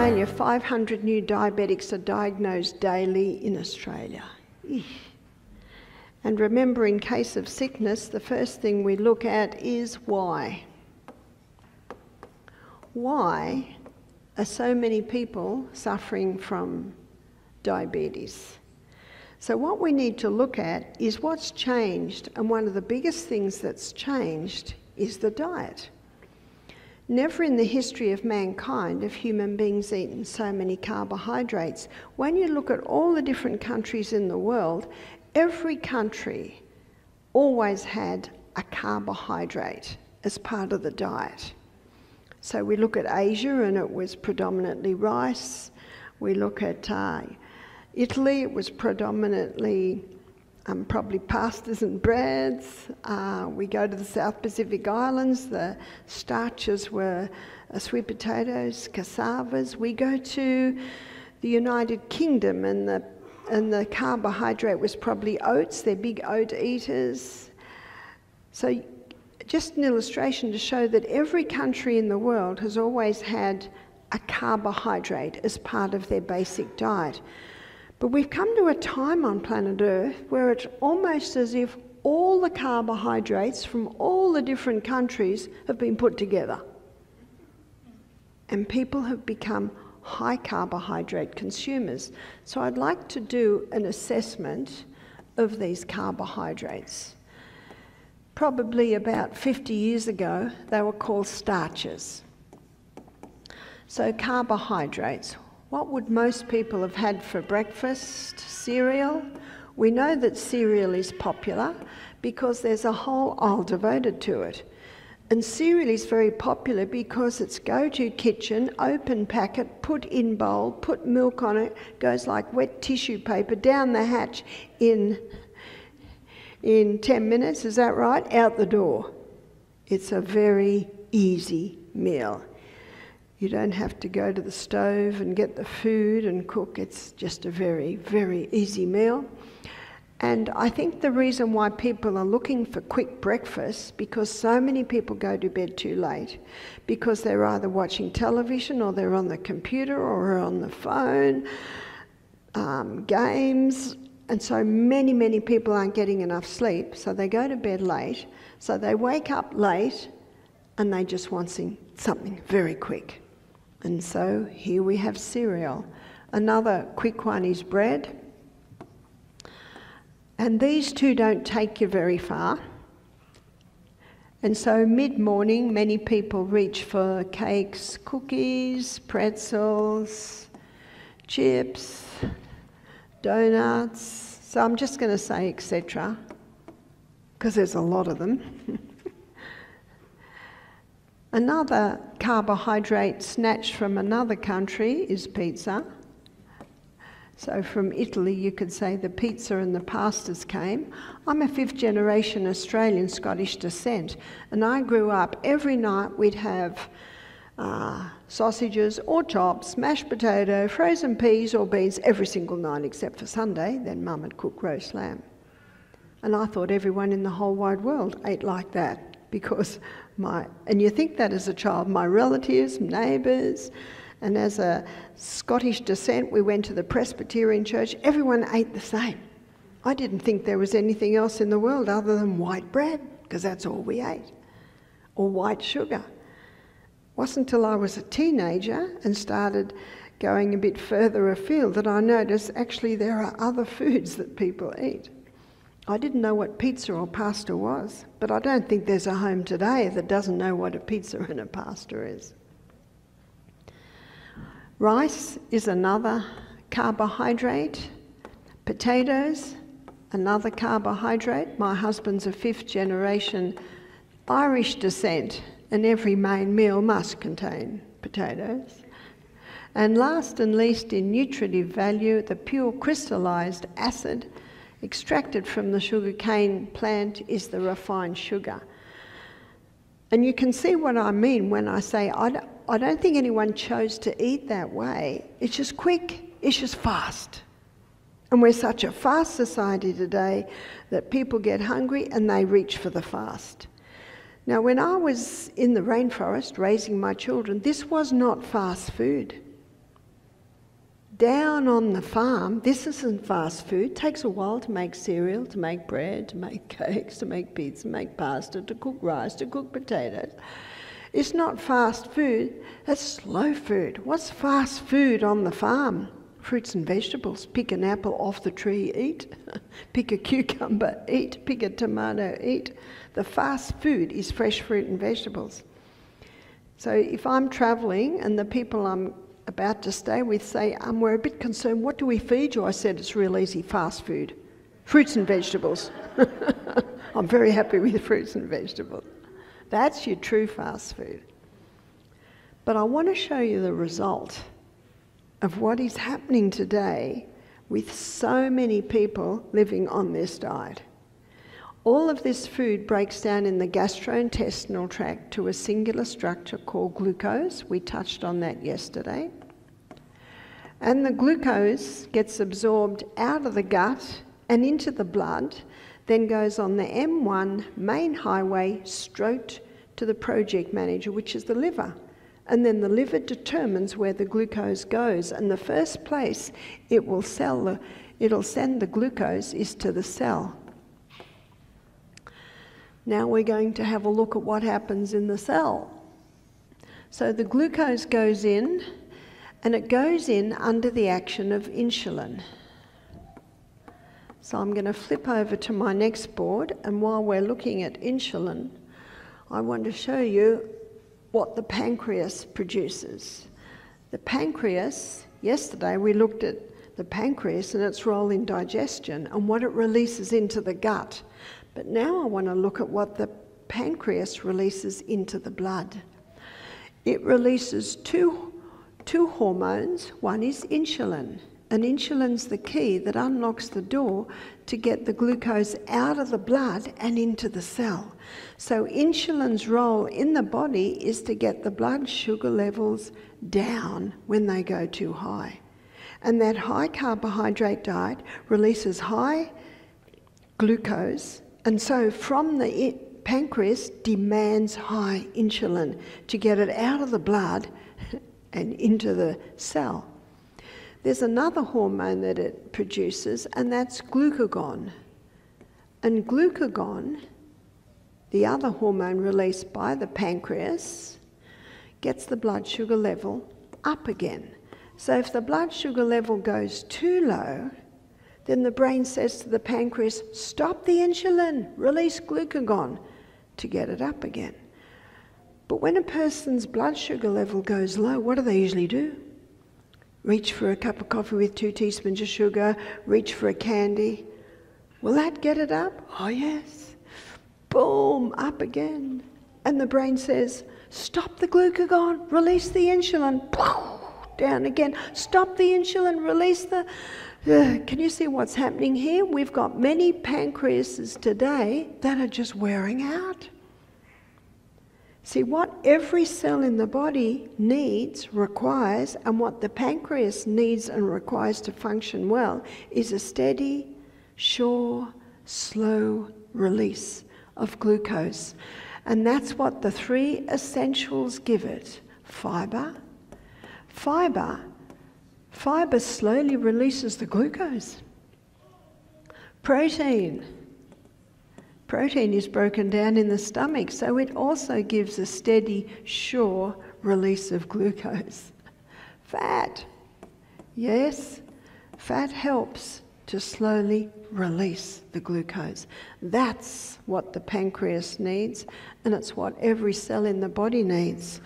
Australia, 500 new diabetics are diagnosed daily in Australia. Eesh. And remember, in case of sickness, the first thing we look at is why. Why are so many people suffering from diabetes? So what we need to look at is what's changed, and one of the biggest things that's changed is the diet. Never in the history of mankind have human beings eaten so many carbohydrates. When you look at all the different countries in the world, every country always had a carbohydrate as part of the diet. So we look at Asia and it was predominantly rice. We look at Italy, it was predominantly probably pastas and breads. We go to the South Pacific Islands, the starches were sweet potatoes, cassavas. We go to the United Kingdom and the carbohydrate was probably oats, they're big oat eaters. So just an illustration to show that every country in the world has always had a carbohydrate as part of their basic diet. But we've come to a time on planet Earth where it's almost as if all the carbohydrates from all the different countries have been put together. And people have become high carbohydrate consumers. So I'd like to do an assessment of these carbohydrates. Probably about 50 years ago, they were called starches. So carbohydrates. What would most people have had for breakfast? Cereal. We know that cereal is popular because there's a whole aisle devoted to it. And cereal is very popular because it's go to kitchen, open packet, put in bowl, put milk on it, goes like wet tissue paper down the hatch in 10 minutes, is that right? Out the door. It's a very easy meal. You don't have to go to the stove and get the food and cook. It's just a very, very easy meal. And I think the reason why people are looking for quick breakfast, because so many people go to bed too late, because they're either watching television or they're on the computer or on the phone, games, and so many people aren't getting enough sleep, so they go to bed late, so they wake up late and they just want something very quick. And so here we have cereal. Another quick one is bread. And these two don't take you very far. And so mid-morning, many people reach for cakes, cookies, pretzels, chips, donuts. So I'm just going to say etc. because there's a lot of them. Another carbohydrate snatched from another country is pizza. So from Italy, you could say the pizza and the pastas came. I'm a fifth generation Australian Scottish descent, and I grew up every night we'd have sausages or chops, mashed potato, frozen peas or beans every single night except for Sunday. Then Mum would cook roast lamb. And I thought everyone in the whole wide world ate like that because and you think that as a child, my relatives, neighbours, and as a Scottish descent, we went to the Presbyterian church, everyone ate the same. I didn't think there was anything else in the world other than white bread, because that's all we ate, or white sugar. It wasn't until I was a teenager and started going a bit further afield that I noticed actually there are other foods that people eat. I didn't know what pizza or pasta was, but I don't think there's a home today that doesn't know what a pizza and a pasta is. Rice is another carbohydrate. Potatoes, another carbohydrate. My husband's a fifth generation Irish descent, and every main meal must contain potatoes. And last and least in nutritive value, the pure crystallized acid extracted from the sugarcane plant is the refined sugar. And you can see what I mean when I say I don't think anyone chose to eat that way. It's just quick, it's just fast. And we're such a fast society today that people get hungry and they reach for the fast. Now, when I was in the rainforest raising my children, this was not fast food. down on the farm, this isn't fast food. It takes a while to make cereal, to make bread, to make cakes, to make pizza, to make pasta, to cook rice, to cook potatoes. It's not fast food, it's slow food. What's fast food on the farm? Fruits and vegetables. Pick an apple off the tree, eat. Pick a cucumber, eat. Pick a tomato, eat. The fast food is fresh fruit and vegetables. So if I'm travelling and the people I'm about to stay with say, we're a bit concerned, what do we feed you? I said, it's real easy, fast food. Fruits and vegetables. I'm very happy with fruits and vegetables. That's your true fast food. But I want to show you the result of what is happening today with so many people living on this diet. All of this food breaks down in the gastrointestinal tract to a singular structure called glucose. We touched on that yesterday. And the glucose gets absorbed out of the gut and into the blood, then goes on the M1 main highway straight to the project manager, which is the liver. And then the liver determines where the glucose goes. And the first place it'll send the glucose is to the cell. Now we're going to have a look at what happens in the cell. So the glucose goes in, and it goes in under the action of insulin. So I'm going to flip over to my next board, and while we're looking at insulin, I want to show you what the pancreas produces. The pancreas, yesterday we looked at the pancreas and its role in digestion and what it releases into the gut. But now I want to look at what the pancreas releases into the blood. It releases two hormones. One is insulin, and insulin's the key that unlocks the door to get the glucose out of the blood and into the cell. So insulin's role in the body is to get the blood sugar levels down when they go too high. And that high carbohydrate diet releases high glucose, and so from the pancreas demands high insulin to get it out of the blood and into the cell. There's another hormone that it produces, and that's glucagon. And glucagon, the other hormone released by the pancreas, gets the blood sugar level up again. So if the blood sugar level goes too low, then the brain says to the pancreas, stop the insulin, release glucagon to get it up again. But when a person's blood sugar level goes low, what do they usually do? Reach for a cup of coffee with 2 teaspoons of sugar, reach for a candy. Will that get it up? Oh yes. Boom, up again. And the brain says, stop the glucagon, release the insulin. Down again. Stop the insulin, release the... Can you see what's happening here? We've got many pancreases today that are just wearing out. See, what every cell in the body needs, requires, and what the pancreas needs and requires to function well is a steady, sure, slow release of glucose. And that's what the 3 essentials give it. Fibre. Fibre slowly releases the glucose. Protein is broken down in the stomach, so it also gives a steady, sure release of glucose. Fat. Yes, fat helps to slowly release the glucose. That's what the pancreas needs, and it's what every cell in the body needs.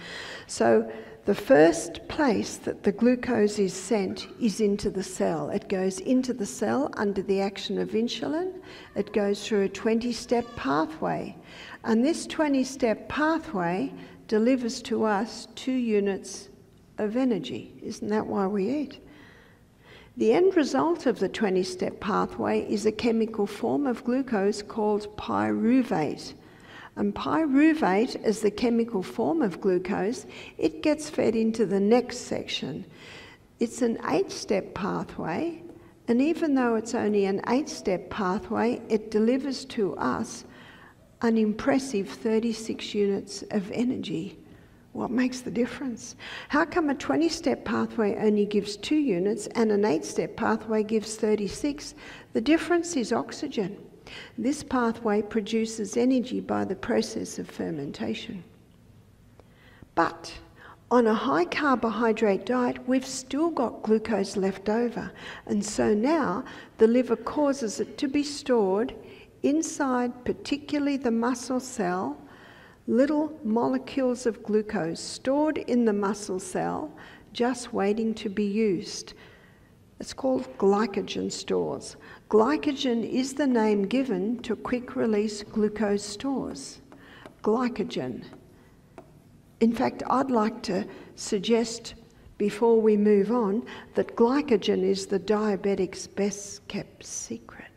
So the first place that the glucose is sent is into the cell. It goes into the cell under the action of insulin. It goes through a 20-step pathway. And this 20-step pathway delivers to us 2 units of energy. Isn't that why we eat? The end result of the 20-step pathway is a chemical form of glucose called pyruvate. And pyruvate is the chemical form of glucose. It gets fed into the next section. It's an 8-step pathway, and even though it's only an 8-step pathway, it delivers to us an impressive 36 units of energy What makes the difference? How come a 20-step pathway only gives 2 units and an 8-step pathway gives 36? The difference is oxygen. This pathway produces energy by the process of fermentation. But on a high carbohydrate diet, we've still got glucose left over. And so now the liver causes it to be stored inside, particularly the muscle cell, little molecules of glucose stored in the muscle cell, just waiting to be used. It's called glycogen stores. Glycogen is the name given to quick-release glucose stores. Glycogen. In fact, I'd like to suggest, before we move on, that glycogen is the diabetic's best-kept secret.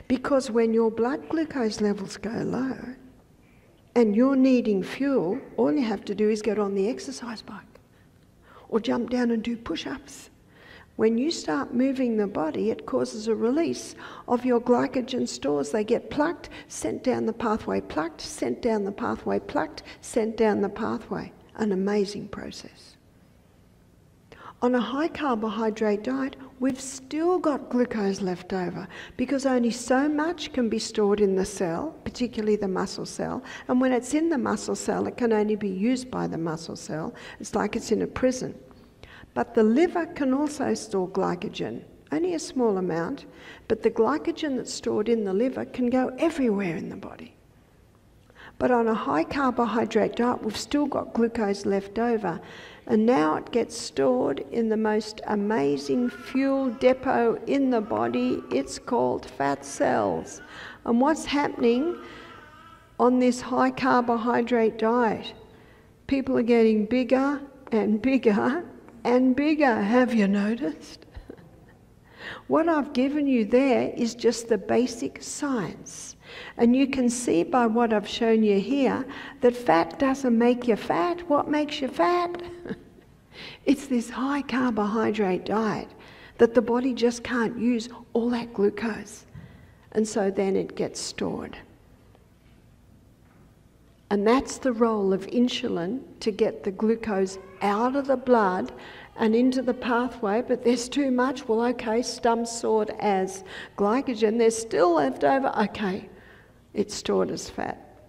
Because when your blood glucose levels go low, and you're needing fuel, all you have to do is get on the exercise bike or jump down and do push-ups. When you start moving the body, it causes a release of your glycogen stores. They get plucked, sent down the pathway, plucked, sent down the pathway, plucked, sent down the pathway. An amazing process. On a high carbohydrate diet, we've still got glucose left over because only so much can be stored in the cell, particularly the muscle cell. And when it's in the muscle cell, it can only be used by the muscle cell. It's like it's in a prison. But the liver can also store glycogen, only a small amount, but the glycogen that's stored in the liver can go everywhere in the body. But on a high carbohydrate diet, we've still got glucose left over. And now it gets stored in the most amazing fuel depot in the body. It's called fat cells. And what's happening on this high carbohydrate diet? People are getting bigger and bigger and bigger. Have you noticed? What I've given you there is just the basic science. And you can see by what I've shown you here that fat doesn't make you fat. What makes you fat? It's this high carbohydrate diet that the body just can't use all that glucose. And so then it gets stored. And that's the role of insulin, to get the glucose out of the blood and into the pathway. But there's too much. Well, okay, some stored as glycogen. There's still left over. Okay, it's stored as fat.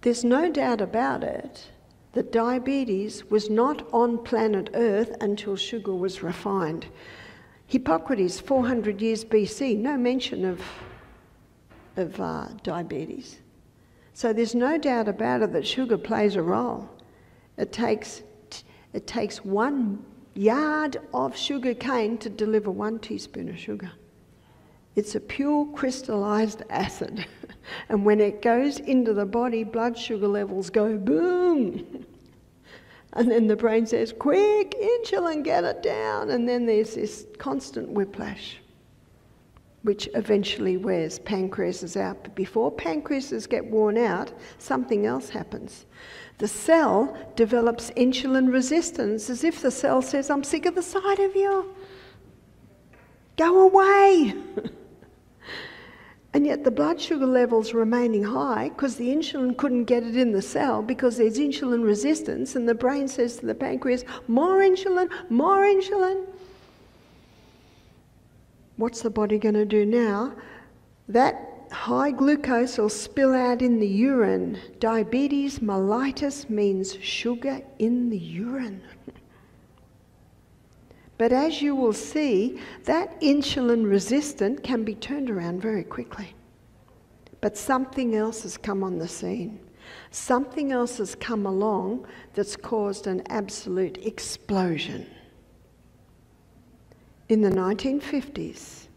There's no doubt about it that diabetes was not on planet Earth until sugar was refined. Hippocrates, 400 years BC, no mention of diabetes. So there's no doubt about it that sugar plays a role. It takes 1 yard of sugar cane to deliver 1 teaspoon of sugar. It's a pure crystallized acid. And when it goes into the body, blood sugar levels go boom. And then the brain says, quick, insulin, get it down. And then there's this constant whiplash, which eventually wears pancreases out. But before pancreases get worn out, something else happens. The cell develops insulin resistance, as if the cell says, I'm sick of the sight of you. Go away. And yet the blood sugar level's remaining high because the insulin couldn't get it in the cell because there's insulin resistance, and the brain says to the pancreas, more insulin, more insulin. What's the body going to do now? That high glucose will spill out in the urine. Diabetes mellitus means sugar in the urine. But as you will see, that insulin resistant can be turned around very quickly. But something else has come on the scene. Something else has come along that's caused an absolute explosion. In the 1950s,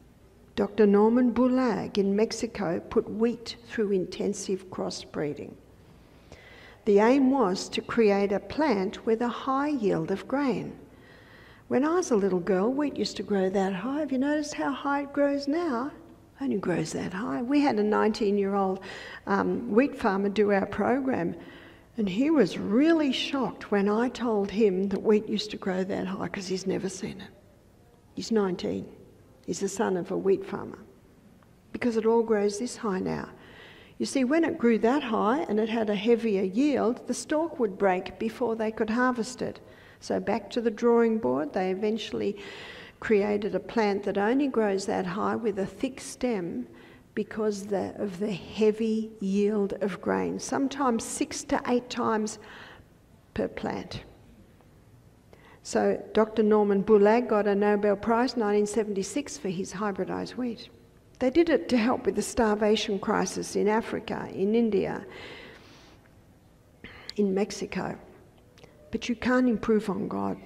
Dr. Norman Bulag in Mexico put wheat through intensive crossbreeding. The aim was to create a plant with a high yield of grain. When I was a little girl, wheat used to grow that high. Have you noticed how high it grows now? It only grows that high. We had a 19-year-old wheat farmer do our program, and he was really shocked when I told him that wheat used to grow that high because he's never seen it. He's 19. He's the son of a wheat farmer. Because it all grows this high now. You see, when it grew that high and it had a heavier yield, the stalk would break before they could harvest it. So back to the drawing board, they eventually created a plant that only grows that high with a thick stem because of the heavy yield of grain, sometimes 6 to 8 times per plant. So Dr. Norman Bulag got a Nobel Prize in 1976 for his hybridized wheat. They did it to help with the starvation crisis in Africa, in India, in Mexico. But you can't improve on God.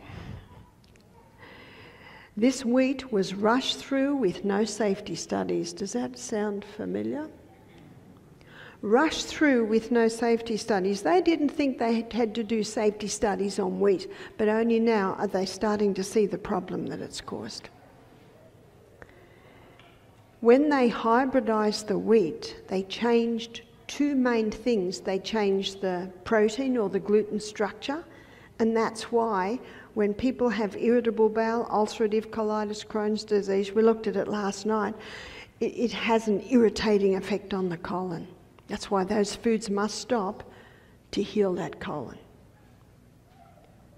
This wheat was rushed through with no safety studies. Does that sound familiar? Rushed through with no safety studies. They didn't think they had to do safety studies on wheat, but only now are they starting to see the problem that it's caused. When they hybridized the wheat, they changed 2 main things. They changed the protein or the gluten structure, and that's why when people have irritable bowel, ulcerative colitis, Crohn's disease, we looked at it last night, it has an irritating effect on the colon. That's why those foods must stop to heal that colon.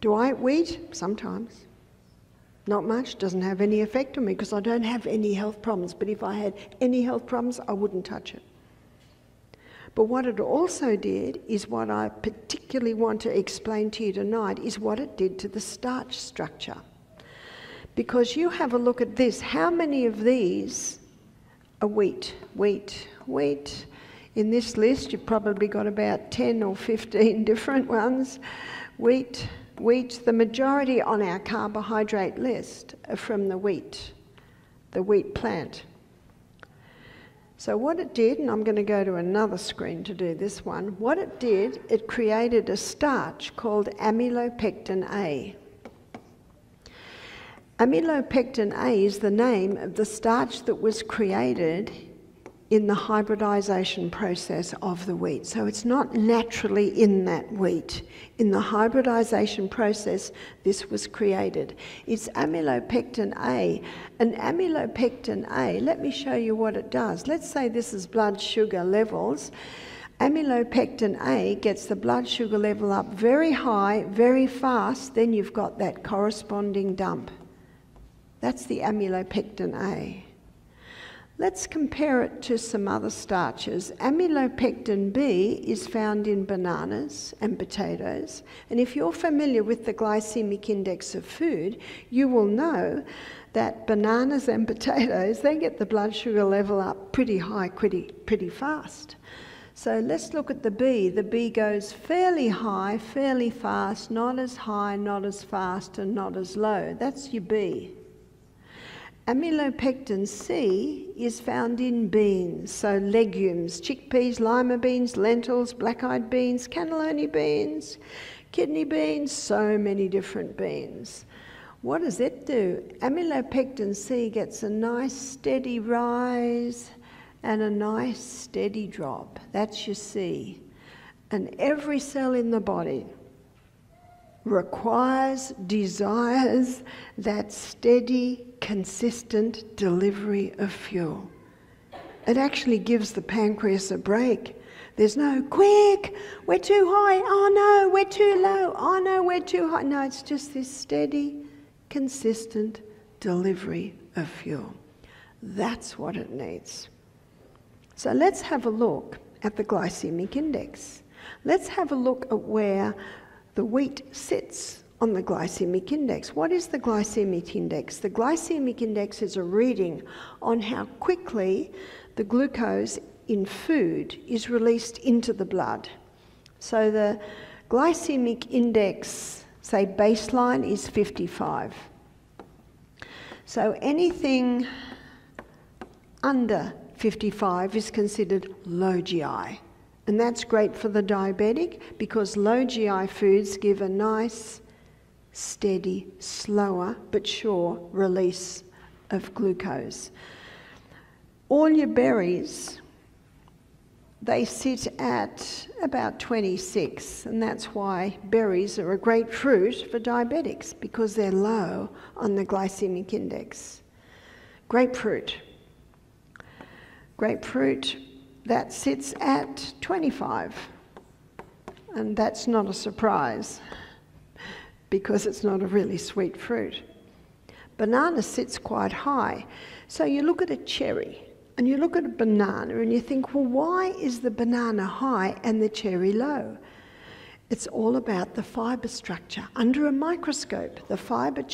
Do I eat wheat? Sometimes. Not much, doesn't have any effect on me because I don't have any health problems. But if I had any health problems, I wouldn't touch it. But what it also did is what I particularly want to explain to you tonight is what it did to the starch structure. Because you have a look at this. How many of these are wheat? Wheat, wheat. In this list, you've probably got about 10 or 15 different ones. Wheat, wheat. The majority on our carbohydrate list are from the wheat plant. So what it did, and I'm going to go to another screen to do this one, what it did, it created a starch called amylopectin A. Amylopectin A is the name of the starch that was created in the hybridization process of the wheat. So it's not naturally in that wheat. In the hybridization process, this was created. It's amylopectin A. And amylopectin A, let me show you what it does. Let's say this is blood sugar levels. Amylopectin A gets the blood sugar level up very high, very fast, then you've got that corresponding dump. That's the amylopectin A. Let's compare it to some other starches. Amylopectin B is found in bananas and potatoes. And if you're familiar with the glycemic index of food, you will know that bananas and potatoes, they get the blood sugar level up pretty high, pretty fast. So let's look at the B. The B goes fairly high, fairly fast, not as high, not as fast, and not as low. That's your B. Amylopectin C is found in beans, so legumes, chickpeas, lima beans, lentils, black-eyed beans, cannellini beans, kidney beans, so many different beans. What does it do? Amylopectin C gets a nice steady rise and a nice steady drop. That's your C. And every cell in the body requires, desires that steady, consistent delivery of fuel. It actually gives the pancreas a break. There's no, quick, we're too high, oh no, we're too low, oh no, we're too high. No, it's just this steady, consistent delivery of fuel. That's what it needs. So let's have a look at the glycemic index. Let's have a look at where the wheat sits on the glycemic index. What is the glycemic index? The glycemic index is a reading on how quickly the glucose in food is released into the blood. So the glycemic index, say baseline, is 55. So anything under 55 is considered low GI. And that's great for the diabetic because low GI foods give a nice, steady, slower but sure release of glucose. All your berries, they sit at about 26, and that's why berries are a great fruit for diabetics because they're low on the glycemic index. Grapefruit. Grapefruit that sits at 25. And that's not a surprise because it's not a really sweet fruit. Banana sits quite high. So you look at a cherry and you look at a banana and you think, well, why is the banana high and the cherry low? It's all about the fibre structure. Under a microscope, the fibre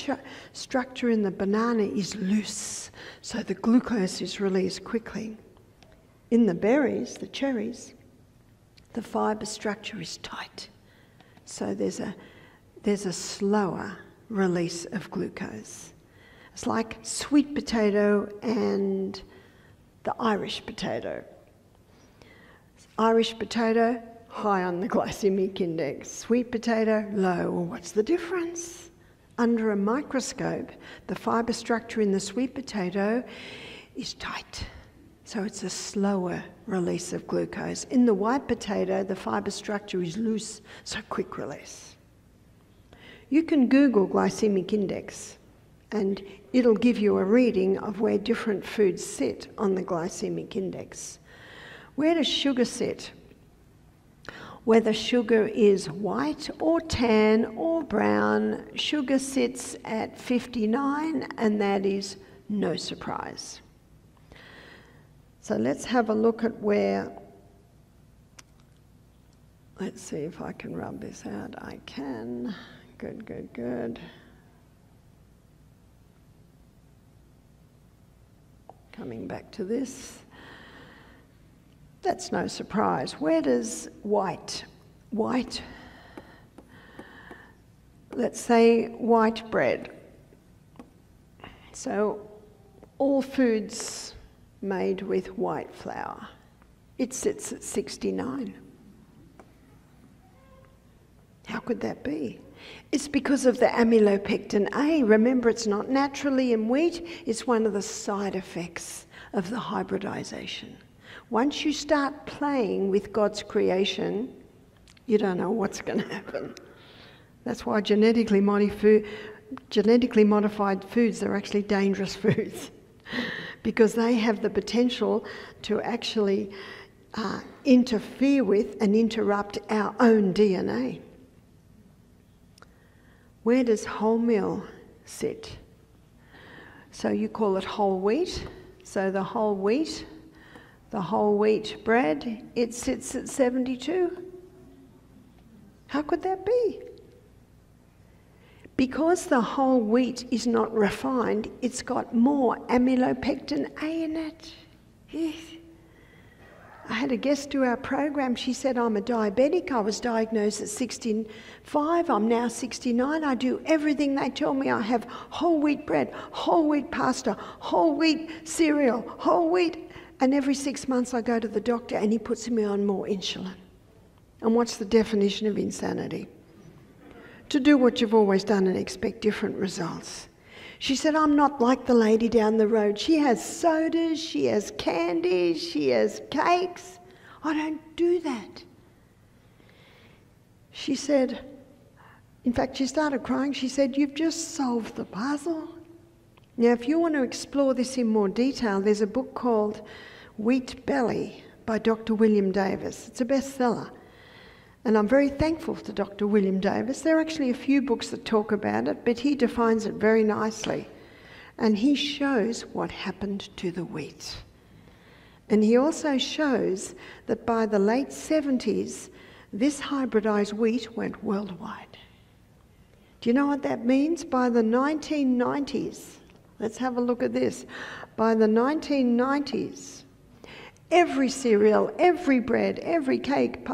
structure in the banana is loose, so the glucose is released quickly. In the berries, the cherries, the fibre structure is tight, so there's a slower release of glucose. It's like sweet potato and the Irish potato. Irish potato, high on the glycemic index. Sweet potato, low. Well, what's the difference? Under a microscope, the fibre structure in the sweet potato is tight, so it's a slower release of glucose. In the white potato, the fibre structure is loose, so quick release. You can Google glycemic index and it'll give you a reading of where different foods sit on the glycemic index. Where does sugar sit? Whether sugar is white or tan or brown, sugar sits at 59, and that is no surprise. So let's have a look at where, let's see if I can rub this out. I can. Good, good, good. Coming back to this. That's no surprise. Where does white, let's say white bread. So all foods made with white flour, it sits at 69. How could that be? It's because of the amylopectin A. Remember, it's not naturally in wheat, it's one of the side effects of the hybridization. Once you start playing with God's creation, you don't know what's going to happen. That's why genetically modified foods are actually dangerous foods, because they have the potential to actually interfere with and interrupt our own DNA. Where does wholemeal sit? So you call it whole wheat. So the whole wheat bread, it sits at 72. How could that be? Because the whole wheat is not refined, it's got more amylopectin A in it. Yes. I had a guest do our program. She said, I'm a diabetic. I was diagnosed at 65. I'm now 69. I do everything they tell me. I have whole wheat bread, whole wheat pasta, whole wheat cereal, whole wheat. And every 6 months I go to the doctor and he puts me on more insulin. And what's the definition of insanity? To do what you've always done and expect different results. She said, I'm not like the lady down the road. She has sodas, she has candies, she has cakes. I don't do that. She said, in fact, she started crying. She said, you've just solved the puzzle. Now, if you want to explore this in more detail, there's a book called Wheat Belly by Dr. William Davis. It's a bestseller. And I'm very thankful to Dr. William Davis. There are actually a few books that talk about it, but he defines it very nicely. And he shows what happened to the wheat. And he also shows that by the late 70s, this hybridized wheat went worldwide. Do you know what that means? By the 1990s, let's have a look at this. By the 1990s, every cereal, every bread, every cake,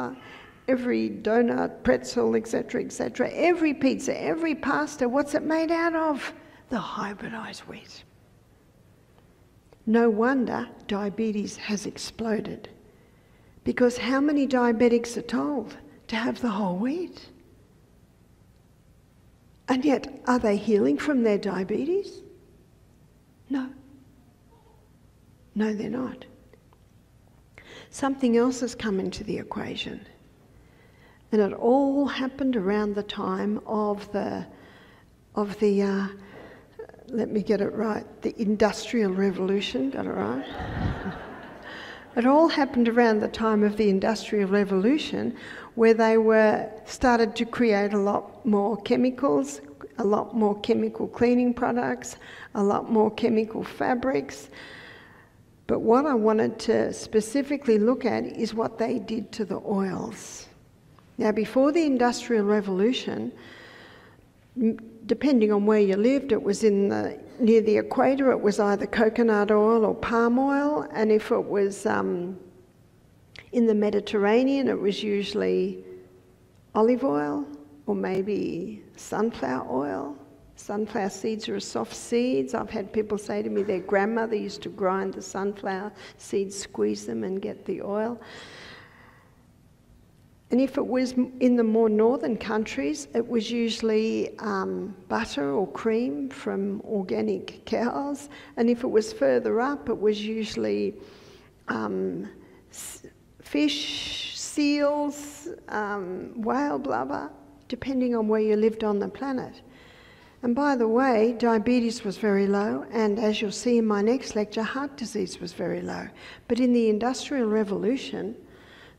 every donut, pretzel, etc., every pizza, every pasta, what's it made out of? The hybridized wheat. No wonder diabetes has exploded. Because how many diabetics are told to have the whole wheat? And yet, are they healing from their diabetes? No. No, they're not. Something else has come into the equation. And it all happened around the time of the let me get it right, the Industrial Revolution, got it right? It all happened around the time of the Industrial Revolution, where they started to create a lot more chemicals, a lot more chemical cleaning products, a lot more chemical fabrics. But what I wanted to specifically look at is what they did to the oils. Now, before the Industrial Revolution, depending on where you lived, it was near the equator, it was either coconut oil or palm oil, and if it was in the Mediterranean, it was usually olive oil or maybe sunflower oil. Sunflower seeds are soft seeds. I've had people say to me their grandmother used to grind the sunflower seeds, squeeze them and get the oil. And if it was in the more northern countries, it was usually butter or cream from organic cows. And if it was further up, it was usually fish, seals, whale blubber, depending on where you lived on the planet. And by the way, diabetes was very low, and as you'll see in my next lecture, heart disease was very low. But in the Industrial Revolution,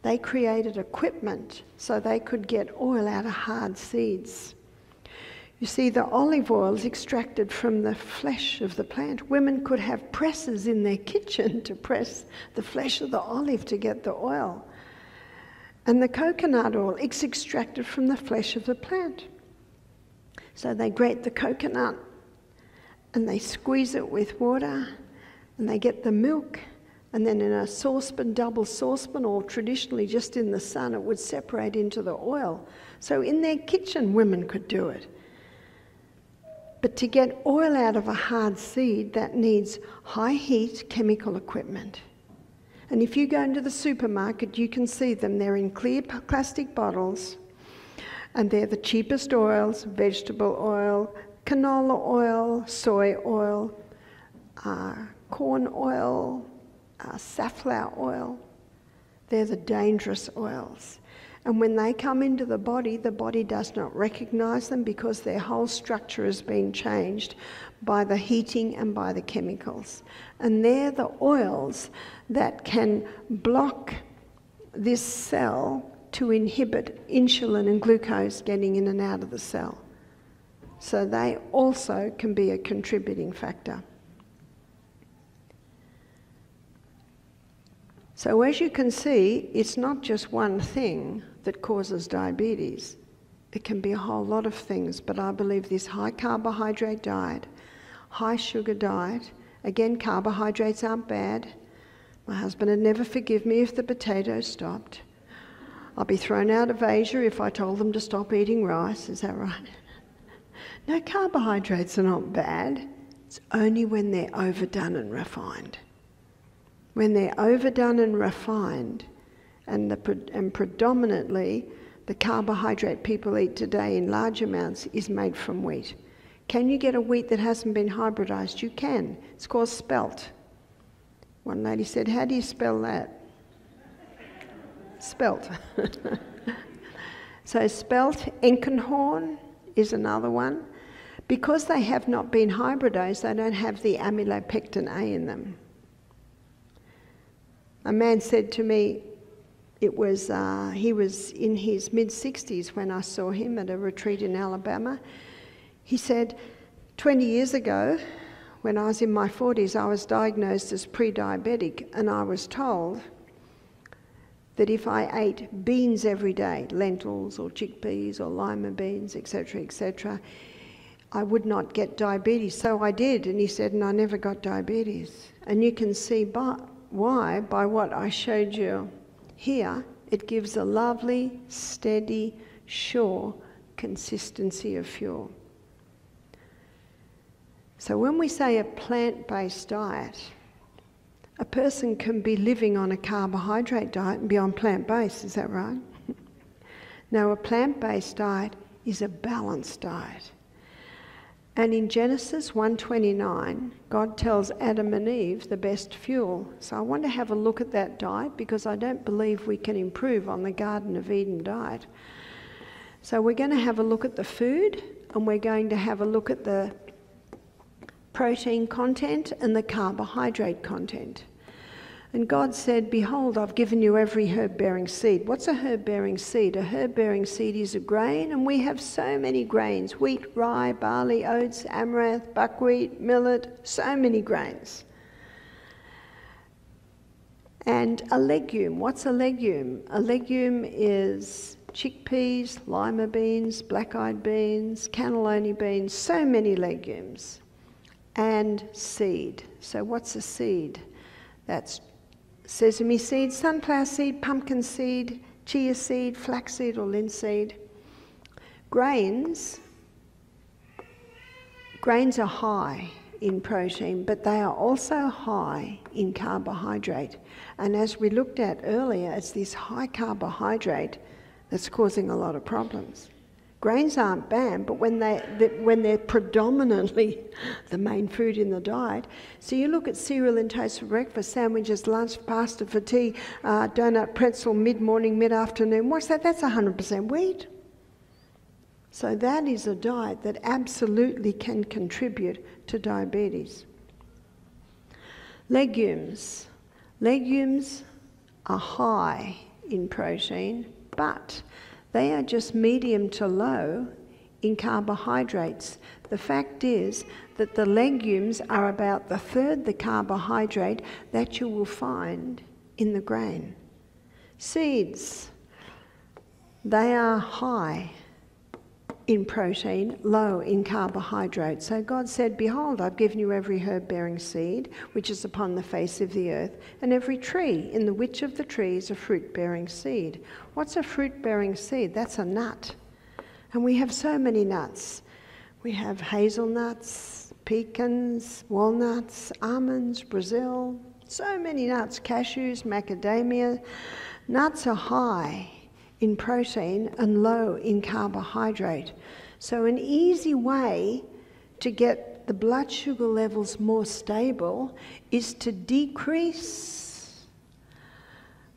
they created equipment so they could get oil out of hard seeds. You see, the olive oil is extracted from the flesh of the plant. Women could have presses in their kitchen to press the flesh of the olive to get the oil. And the coconut oil is extracted from the flesh of the plant. So they grate the coconut and they squeeze it with water and they get the milk, and then in a saucepan, double saucepan, or traditionally just in the sun, it would separate into the oil. So in their kitchen, women could do it. But to get oil out of a hard seed, that needs high heat chemical equipment. And if you go into the supermarket, you can see them. They're in clear plastic bottles. And they're the cheapest oils: vegetable oil, canola oil, soy oil, corn oil, safflower oil. They're the dangerous oils. And when they come into the body does not recognise them because their whole structure has been changed by the heating and by the chemicals. And they're the oils that can block this cell to inhibit insulin and glucose getting in and out of the cell. So they also can be a contributing factor. So as you can see, it's not just one thing that causes diabetes. It can be a whole lot of things, but I believe this high carbohydrate diet, high sugar diet, again, carbohydrates aren't bad. My husband would never forgive me if the potatoes stopped. I'll be thrown out of Asia if I told them to stop eating rice, is that right? No, carbohydrates are not bad. It's only when they're overdone and refined. When they're overdone and refined, and predominantly the carbohydrate people eat today in large amounts is made from wheat. Can you get a wheat that hasn't been hybridized? You can. It's called spelt. One lady said, "How do you spell that?" Spelt. So spelt, Enkenhorn is another one. Because they have not been hybridized, they don't have the amylopectin A in them. A man said to me, he was in his mid-60s when I saw him at a retreat in Alabama. He said, 20 years ago, when I was in my 40s, I was diagnosed as pre-diabetic, and I was told that if I ate beans every day, lentils or chickpeas or lima beans, etc., I would not get diabetes. So I did, and he said, and I never got diabetes. And you can see why by what I showed you here. It gives a lovely, steady, sure consistency of fuel. So when we say a plant-based diet, a person can be living on a carbohydrate diet and be on plant-based, is that right? No, a plant-based diet is a balanced diet. And in Genesis 1:29, God tells Adam and Eve the best fuel. So I want to have a look at that diet because I don't believe we can improve on the Garden of Eden diet. So we're going to have a look at the food, and we're going to have a look at the protein content and the carbohydrate content. And God said, behold, I've given you every herb-bearing seed. What's a herb-bearing seed? A herb-bearing seed is a grain, and we have so many grains: wheat, rye, barley, oats, amaranth, buckwheat, millet, so many grains. And a legume. What's a legume? A legume is chickpeas, lima beans, black-eyed beans, cannellini beans, so many legumes. And seed. So what's a seed? That's sesame seed, sunflower seed, pumpkin seed, chia seed, flaxseed or linseed. Grains are high in protein, but they are also high in carbohydrate. And as we looked at earlier, it's this high carbohydrate that's causing a lot of problems. Grains aren't bad, but when they're predominantly the main food in the diet. So you look at cereal and toast for breakfast, sandwiches, lunch, pasta for tea, donut, pretzel, mid-morning, mid-afternoon. What's that? That's 100% wheat. So that is a diet that absolutely can contribute to diabetes. Legumes. Legumes are high in protein, but they are just medium to low in carbohydrates. The fact is that the legumes are about the third the carbohydrate that you will find in the grain. Seeds, they are high in protein, low in carbohydrate. So God said, behold, I've given you every herb-bearing seed which is upon the face of the earth, and every tree in the which of the trees a fruit-bearing seed. What's a fruit-bearing seed? That's a nut. And we have so many nuts. We have hazelnuts, pecans, walnuts, almonds, Brazil, so many nuts, cashews, macadamia. Nuts are high in protein and low in carbohydrate. So an easy way to get the blood sugar levels more stable is to decrease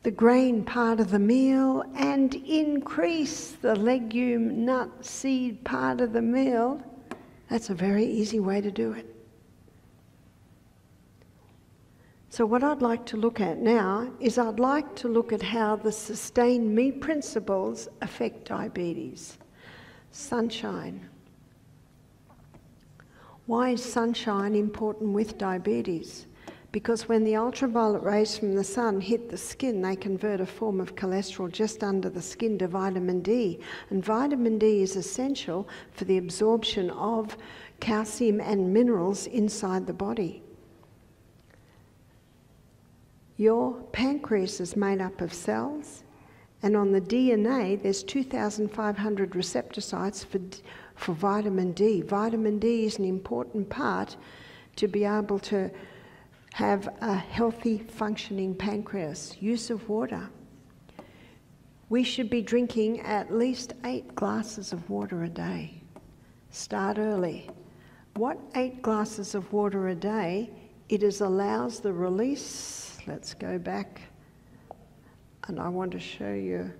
the grain part of the meal and increase the legume, nut, seed part of the meal. That's a very easy way to do it. So what I'd like to look at now is I'd like to look at how the sustain me principles affect diabetes. Sunshine. Why is sunshine important with diabetes? Because when the ultraviolet rays from the sun hit the skin, they convert a form of cholesterol just under the skin to vitamin D. And vitamin D is essential for the absorption of calcium and minerals inside the body. Your pancreas is made up of cells, and on the DNA there's 2,500 receptor sites for vitamin D. Vitamin D is an important part to be able to have a healthy functioning pancreas. Use of water. We should be drinking at least 8 glasses of water a day. Start early. What 8 glasses of water a day? It allows the release. Let's go back, and I want to show you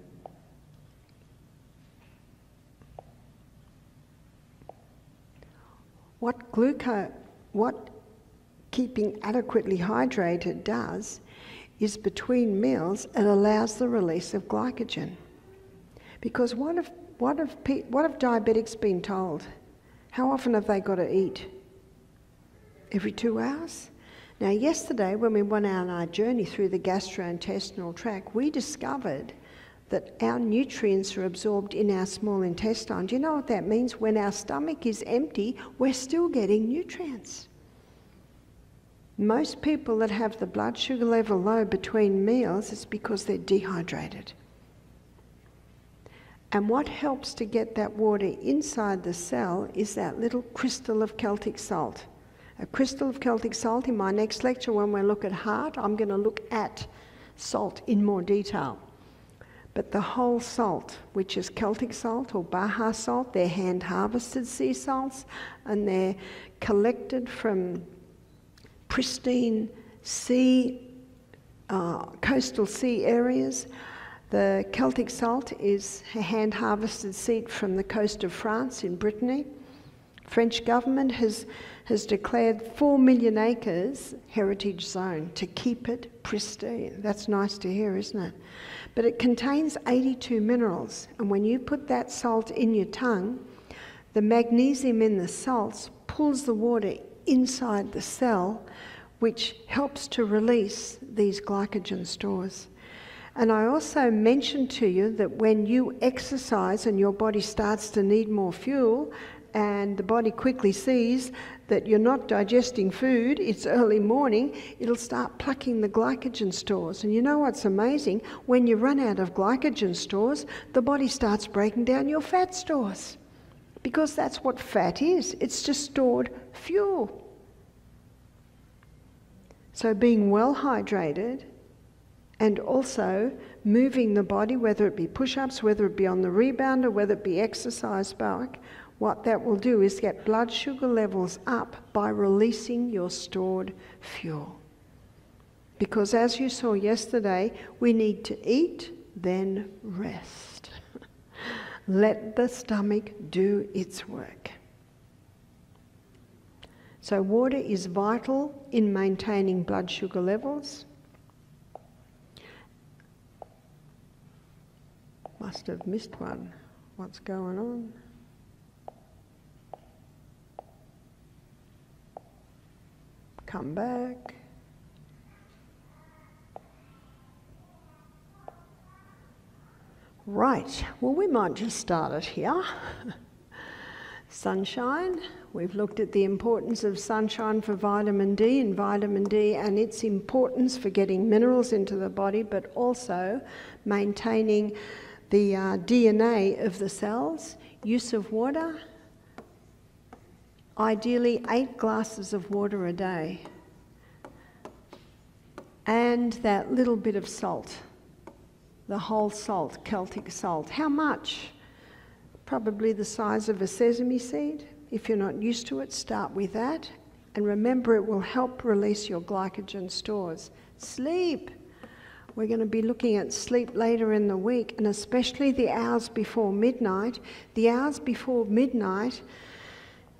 what keeping adequately hydrated does is between meals it allows the release of glycogen. Because what have diabetics been told? How often have they got to eat? Every 2 hours? Now yesterday when we went on our journey through the gastrointestinal tract, we discovered that our nutrients are absorbed in our small intestine. Do you know what that means? When our stomach is empty, we're still getting nutrients. Most people that have the blood sugar level low between meals is because they're dehydrated. And what helps to get that water inside the cell is that little crystal of Celtic salt. A crystal of Celtic salt. In my next lecture, when we look at heart, I'm going to look at salt in more detail. But the whole salt, which is Celtic salt or Baja salt, they're hand-harvested sea salts, and they're collected from pristine coastal sea areas. The Celtic salt is a hand-harvested seed from the coast of France in Brittany. French government has declared 4 million acres heritage zone to keep it pristine. That's nice to hear, isn't it? But it contains 82 minerals, and when you put that salt in your tongue, the magnesium in the salts pulls the water inside the cell, which helps to release these glycogen stores. And I also mentioned to you that when you exercise and your body starts to need more fuel, and the body quickly sees that you're not digesting food, it's early morning, it'll start plucking the glycogen stores. And you know what's amazing? When you run out of glycogen stores, the body starts breaking down your fat stores. Because that's what fat is. It's just stored fuel. So being well hydrated and also moving the body, whether it be push-ups, whether it be on the rebounder, whether it be exercise back, what that will do is get blood sugar levels up by releasing your stored fuel. Because as you saw yesterday, we need to eat, then rest. Let the stomach do its work. So water is vital in maintaining blood sugar levels. Must have missed one. What's going on? Come back. Right, well, we might just start it here. Sunshine. We've looked at the importance of sunshine for vitamin D and its importance for getting minerals into the body, but also maintaining the DNA of the cells. Use of water. Ideally 8 glasses of water a day. And that little bit of salt. The whole salt, Celtic salt. How much? Probably the size of a sesame seed. If you're not used to it, start with that. And remember, it will help release your glycogen stores. Sleep. We're going to be looking at sleep later in the week, and especially the hours before midnight. The hours before midnight,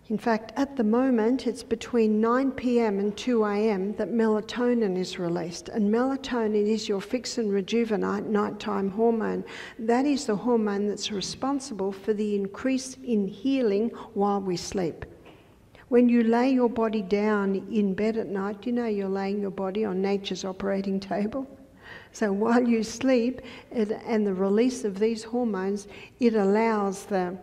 in fact, at the moment, it's between 9 p.m. and 2 a.m. that melatonin is released. And melatonin is your fix and rejuvenate nighttime hormone. That is the hormone that's responsible for the increase in healing while we sleep. When you lay your body down in bed at night, you know you're laying your body on nature's operating table. So while you sleep, and the release of these hormones, it allows the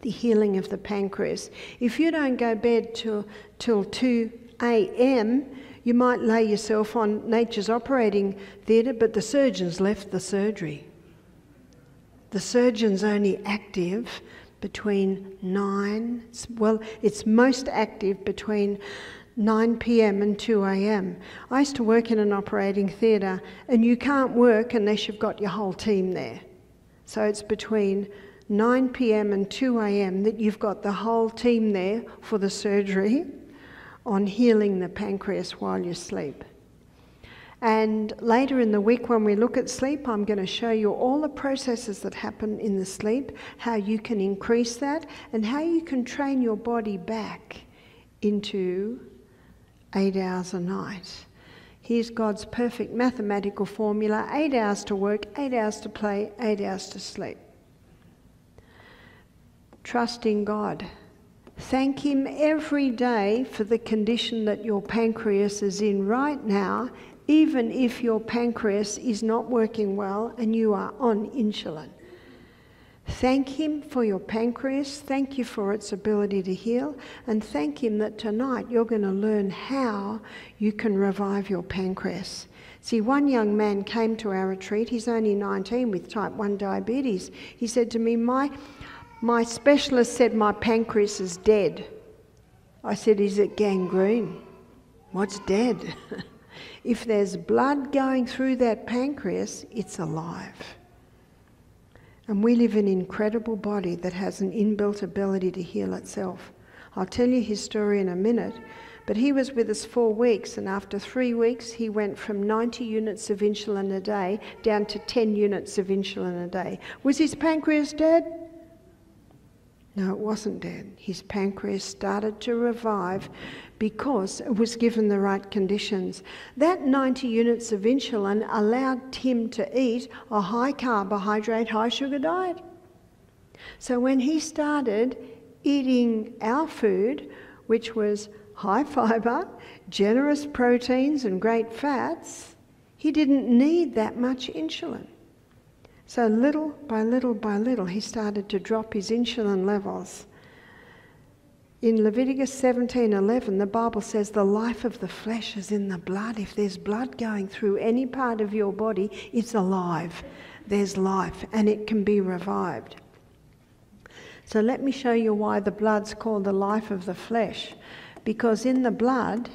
healing of the pancreas. If you don't go to bed till 2 a.m, you might lay yourself on nature's operating theatre, but the surgeon's left the surgery. The surgeon's only active between 9, well, it's most active between 9 p.m. and 2 a.m. I used to work in an operating theatre, and you can't work unless you've got your whole team there. So it's between 9 p.m. and 2 a.m. that you've got the whole team there for the surgery on healing the pancreas while you sleep. And later in the week when we look at sleep, I'm going to show you all the processes that happen in the sleep, how you can increase that, and how you can train your body back into 8 hours a night. Here's God's perfect mathematical formula: 8 hours to work, 8 hours to play, 8 hours to sleep. Trust in God. Thank Him every day for the condition that your pancreas is in right now, even if your pancreas is not working well and you are on insulin. Thank Him for your pancreas, thank you for its ability to heal, and thank Him that tonight you're going to learn how you can revive your pancreas. See, one young man came to our retreat, he's only 19 with type 1 diabetes. He said to me, my specialist said my pancreas is dead. I said, is it gangrene? What's dead? If there's blood going through that pancreas, it's alive. And we live in an incredible body that has an inbuilt ability to heal itself. I'll tell you his story in a minute, but he was with us 4 weeks, and after 3 weeks he went from 90 units of insulin a day down to 10 units of insulin a day. Was his pancreas dead? No, it wasn't dead. His pancreas started to revive because it was given the right conditions. That 90 units of insulin allowed him to eat a high carbohydrate, high sugar diet. So when he started eating our food, which was high fibre, generous proteins and great fats, he didn't need that much insulin. So little by little by little, he started to drop his insulin levels. In Leviticus 17:11, the Bible says the life of the flesh is in the blood. If there's blood going through any part of your body, it's alive. There's life, and it can be revived. So let me show you why the blood's called the life of the flesh. Because in the blood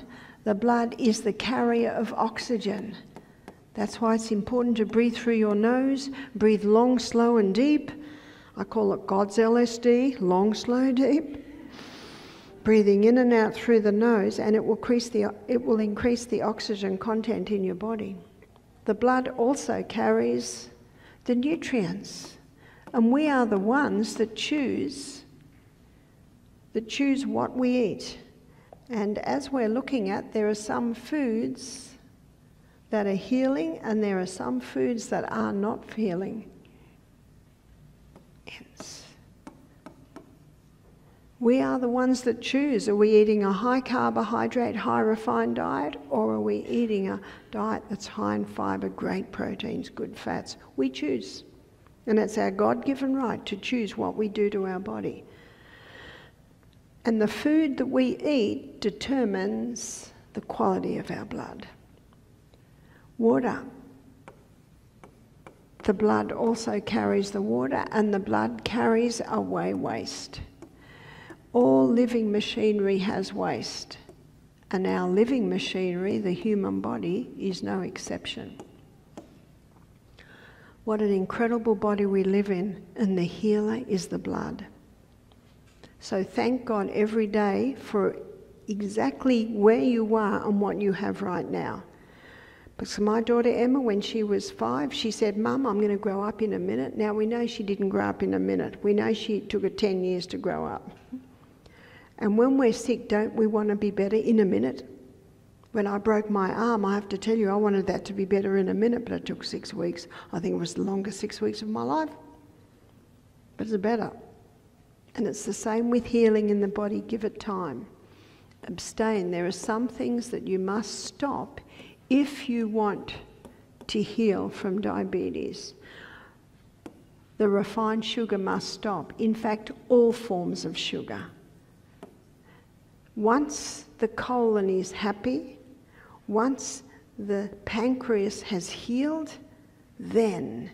is the carrier of oxygen. That's why it's important to breathe through your nose, breathe long, slow and deep. I call it God's LSD, long, slow, deep. Breathing in and out through the nose, and it will increase the oxygen content in your body. The blood also carries the nutrients, and we are the ones that choose what we eat. And as we're looking at, there are some foods that are healing, and there are some foods that are not healing. Hence, we are the ones that choose. Are we eating a high carbohydrate, high refined diet, or are we eating a diet that's high in fibre, great proteins, good fats? We choose. And it's our God-given right to choose what we do to our body. And the food that we eat determines the quality of our blood. Water. The blood also carries the water, and the blood carries away waste. All living machinery has waste, and our living machinery, the human body, is no exception. What an incredible body we live in, and the healer is the blood. So thank God every day for exactly where you are and what you have right now. Because my daughter Emma, when she was 5, she said, "Mum, I'm going to grow up in a minute." Now we know she didn't grow up in a minute. We know she took her 10 years to grow up. And when we're sick, don't we want to be better in a minute? When I broke my arm, I have to tell you, I wanted that to be better in a minute, but it took 6 weeks. I think it was the longest 6 weeks of my life. But it's better. And it's the same with healing in the body. Give it time. Abstain. There are some things that you must stop if you want to heal from diabetes. The refined sugar must stop. In fact, all forms of sugar. Once the colon is happy, once the pancreas has healed, then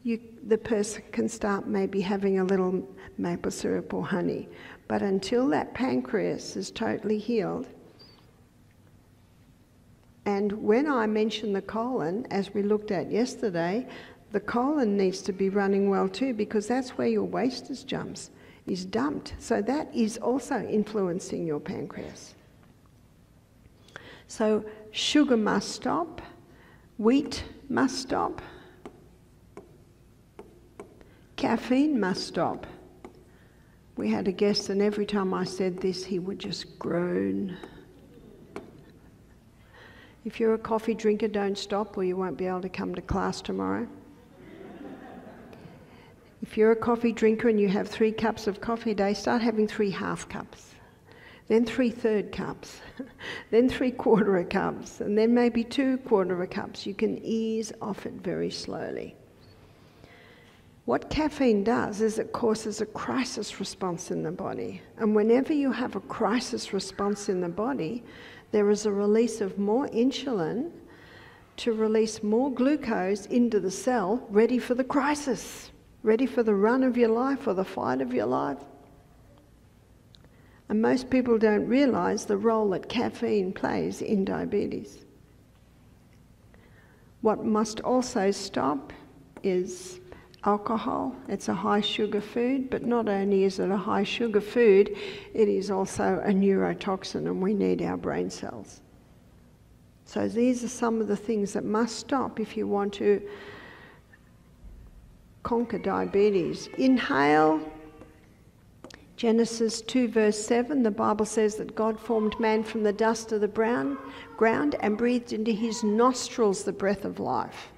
the person can start maybe having a little maple syrup or honey. But until that pancreas is totally healed, and when I mention the colon, as we looked at yesterday, the colon needs to be running well too, because that's where your waste is dumped. So that is also influencing your pancreas. So sugar must stop, wheat must stop, caffeine must stop. We had a guest, and every time I said this, he would just groan. If you're a coffee drinker, don't stop, or you won't be able to come to class tomorrow. If you're a coffee drinker and you have 3 cups of coffee a day, start having 3 half cups, then 3 third cups, then 3 quarter cups, and then maybe 2 quarter cups. You can ease off it very slowly. What caffeine does is it causes a crisis response in the body. And whenever you have a crisis response in the body, there is a release of more insulin to release more glucose into the cell, ready for the crisis, ready for the run of your life or the fight of your life. And most people don't realise the role that caffeine plays in diabetes. What must also stop is alcohol. It's a high sugar food, but not only is it a high sugar food, it is also a neurotoxin, and we need our brain cells. So these are some of the things that must stop if you want to conquer diabetes. Inhale Genesis 2 verse 7, the Bible says that God formed man from the dust of the ground and breathed into his nostrils the breath of life.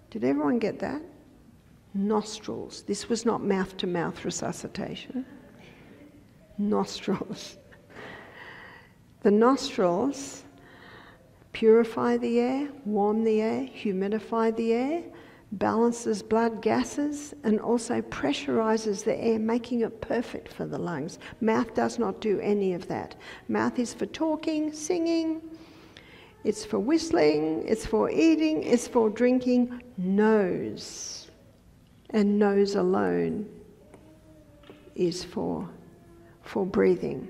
Did everyone get that? Nostrils. This was not mouth-to-mouth resuscitation. Nostrils. The nostrils purify the air, warm the air, humidify the air, balances blood gases, and also pressurizes the air, making it perfect for the lungs. Mouth does not do any of that. Mouth is for talking, singing, it's for whistling, it's for eating, it's for drinking. Nose, and nose alone, is for breathing.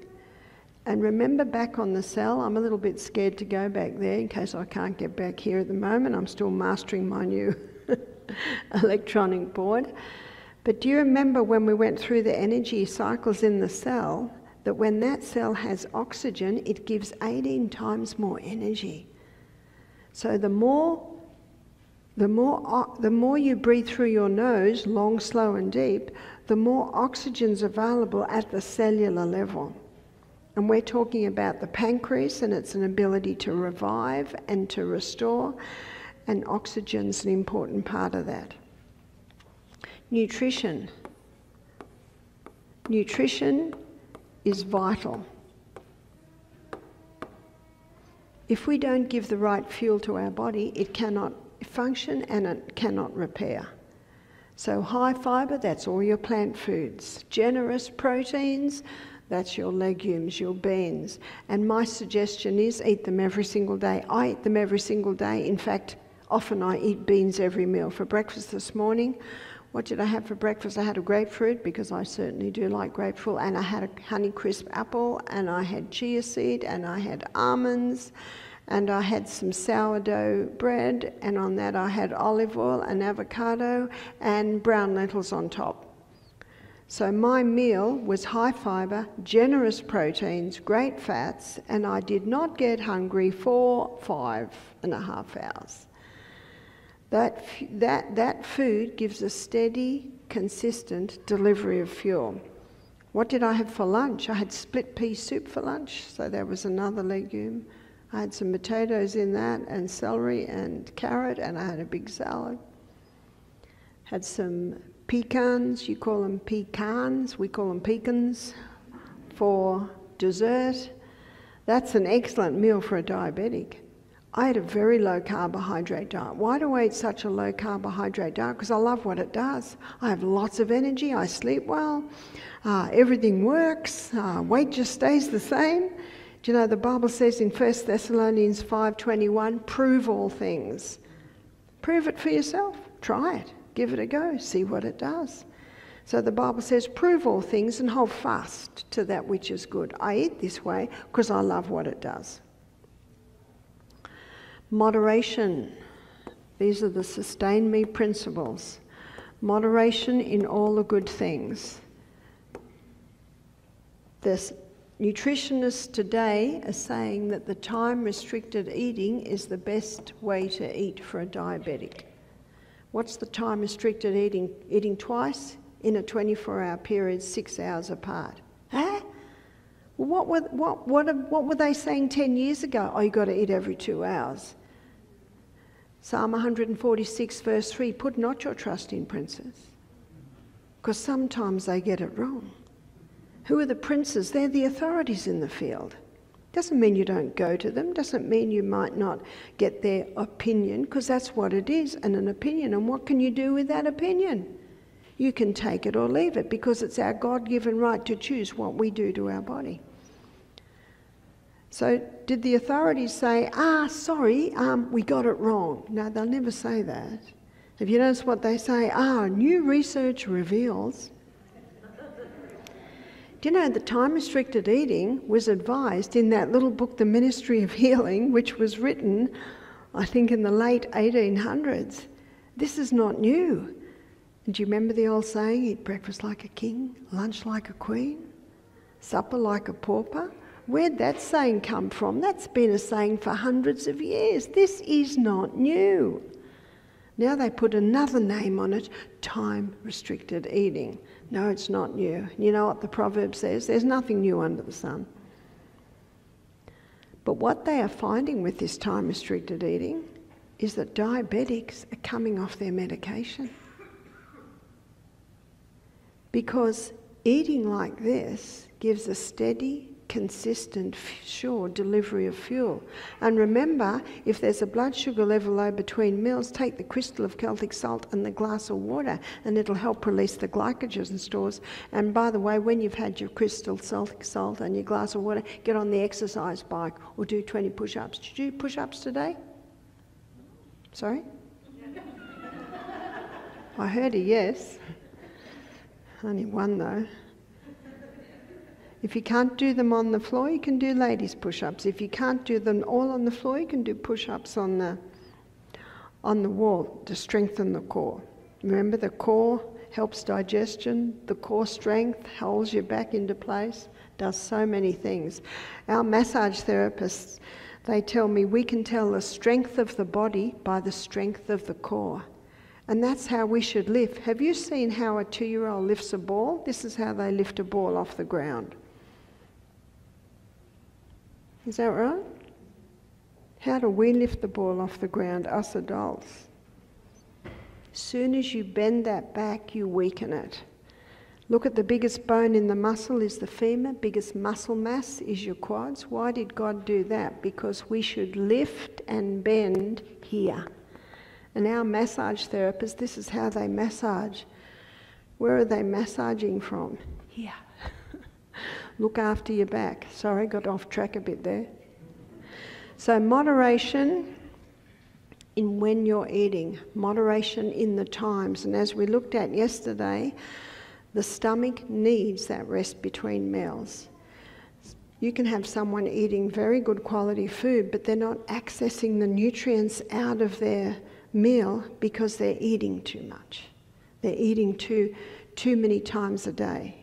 And remember back on the cell, I'm a little bit scared to go back there in case I can't get back here at the moment. I'm still mastering my new electronic board. But do you remember when we went through the energy cycles in the cell, that when that cell has oxygen, it gives 18 times more energy. So the more you breathe through your nose, long, slow and deep, the more oxygen's available at the cellular level. And we're talking about the pancreas and its an ability to revive and to restore, and oxygen's an important part of that. Nutrition. Nutrition is vital. If we don't give the right fuel to our body, it cannot function and it cannot repair. So high fibre, that's all your plant foods. Generous proteins, that's your legumes, your beans. And my suggestion is eat them every single day. I eat them every single day. In fact, often I eat beans every meal. For breakfast this morning, what did I have for breakfast? I had a grapefruit, because I certainly do like grapefruit, and I had a Honeycrisp apple, and I had chia seed, and I had almonds, and I had some sourdough bread, and on that I had olive oil and avocado and brown lentils on top. So my meal was high fibre, generous proteins, great fats, and I did not get hungry for 5.5 hours. That food gives a steady, consistent delivery of fuel. What did I have for lunch? I had split pea soup for lunch, so that was another legume. I had some potatoes in that, and celery and carrot, and I had a big salad. Had some pecans, you call them pecans, we call them pecans, for dessert. That's an excellent meal for a diabetic. I had a very low carbohydrate diet. Why do I eat such a low carbohydrate diet? Because I love what it does. I have lots of energy, I sleep well, everything works, weight just stays the same. Do you know the Bible says in 1 Thessalonians 5:21, prove all things. Prove it for yourself, try it, give it a go, see what it does. So the Bible says, prove all things and hold fast to that which is good. I eat this way because I love what it does. Moderation. These are the sustain me principles. Moderation in all the good things. The nutritionists today are saying that the time-restricted eating is the best way to eat for a diabetic. What's the time-restricted eating? Eating twice in a 24-hour period, 6 hours apart. Huh? What were they saying 10 years ago? Oh, you've got to eat every 2 hours. Psalm 146 verse 3, put not your trust in princes, because sometimes they get it wrong. Who are the princes? They're the authorities in the field. Doesn't mean you don't go to them, doesn't mean you might not get their opinion, because that's what it is, an opinion. And what can you do with that opinion? You can take it or leave it, because it's our God-given right to choose what we do to our body. So did the authorities say, sorry, we got it wrong? No, they'll never say that. Have you noticed what they say? New research reveals. Do you know that time-restricted eating was advised in that little book, The Ministry of Healing, which was written, I think, in the late 1800s. This is not new. And do you remember the old saying, eat breakfast like a king, lunch like a queen, supper like a pauper? Where'd that saying come from? That's been a saying for hundreds of years. This is not new. Now they put another name on it, time-restricted eating. No, it's not new. You know what the proverb says? There's nothing new under the sun. But what they are finding with this time-restricted eating is that diabetics are coming off their medication. Because eating like this gives a steady, consistent, sure delivery of fuel. And remember, if there's a blood sugar level low between meals, take the crystal of Celtic salt and the glass of water, and it'll help release the glycogen stores. And by the way, when you've had your crystal Celtic salt and your glass of water, get on the exercise bike or do 20 push-ups. Did you do push-ups today? Sorry? I heard a yes. Only one though. If you can't do them on the floor, you can do ladies' push-ups. If you can't do them all on the floor, you can do push-ups on the wall to strengthen the core. Remember, the core helps digestion. The core strength holds you back into place, does so many things. Our massage therapists, they tell me we can tell the strength of the body by the strength of the core. And that's how we should lift. Have you seen how a 2-year-old lifts a ball? This is how they lift a ball off the ground. Is that right? How do we lift the ball off the ground, us adults? As soon as you bend that back, you weaken it. Look at the biggest bone in the muscle is the femur, biggest muscle mass is your quads. Why did God do that? Because we should lift and bend here. And our massage therapists, this is how they massage. Where are they massaging from? Here. Look after your back. Sorry, got off track a bit there. So moderation in when you're eating, moderation in the times. And as we looked at yesterday, the stomach needs that rest between meals. You can have someone eating very good quality food, but they're not accessing the nutrients out of their meal because they're eating too much. They're eating too many times a day.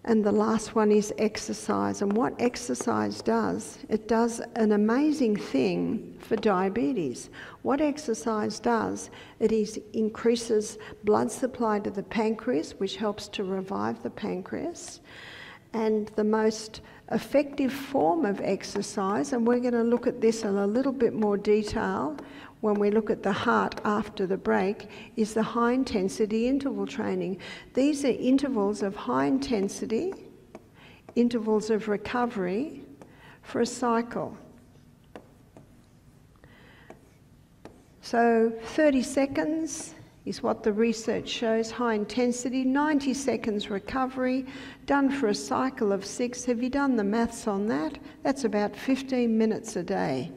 And the last one is exercise. And what exercise does, it does an amazing thing for diabetes. What exercise does, it increases blood supply to the pancreas, which helps to revive the pancreas. And the most effective form of exercise, and we're going to look at this in a little bit more detail when we look at the heart after the break, is the high intensity interval training. These are intervals of high intensity, intervals of recovery for a cycle. So 30 seconds is what the research shows, high intensity, 90 seconds recovery, done for a cycle of 6. Have you done the maths on that? That's about 15 minutes a day.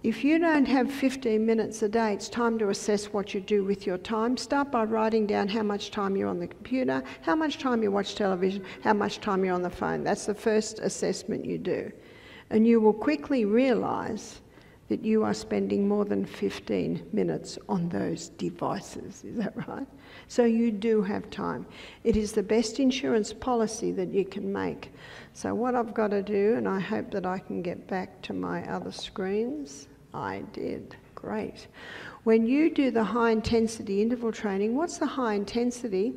If you don't have 15 minutes a day, it's time to assess what you do with your time. Start by writing down how much time you're on the computer, how much time you watch television, how much time you're on the phone. That's the first assessment you do. And you will quickly realise that you are spending more than 15 minutes on those devices. Is that right? So you do have time. It is the best insurance policy that you can make. So what I've got to do, and I hope that I can get back to my other screens. I did. Great. When you do the high intensity interval training, what's the high intensity?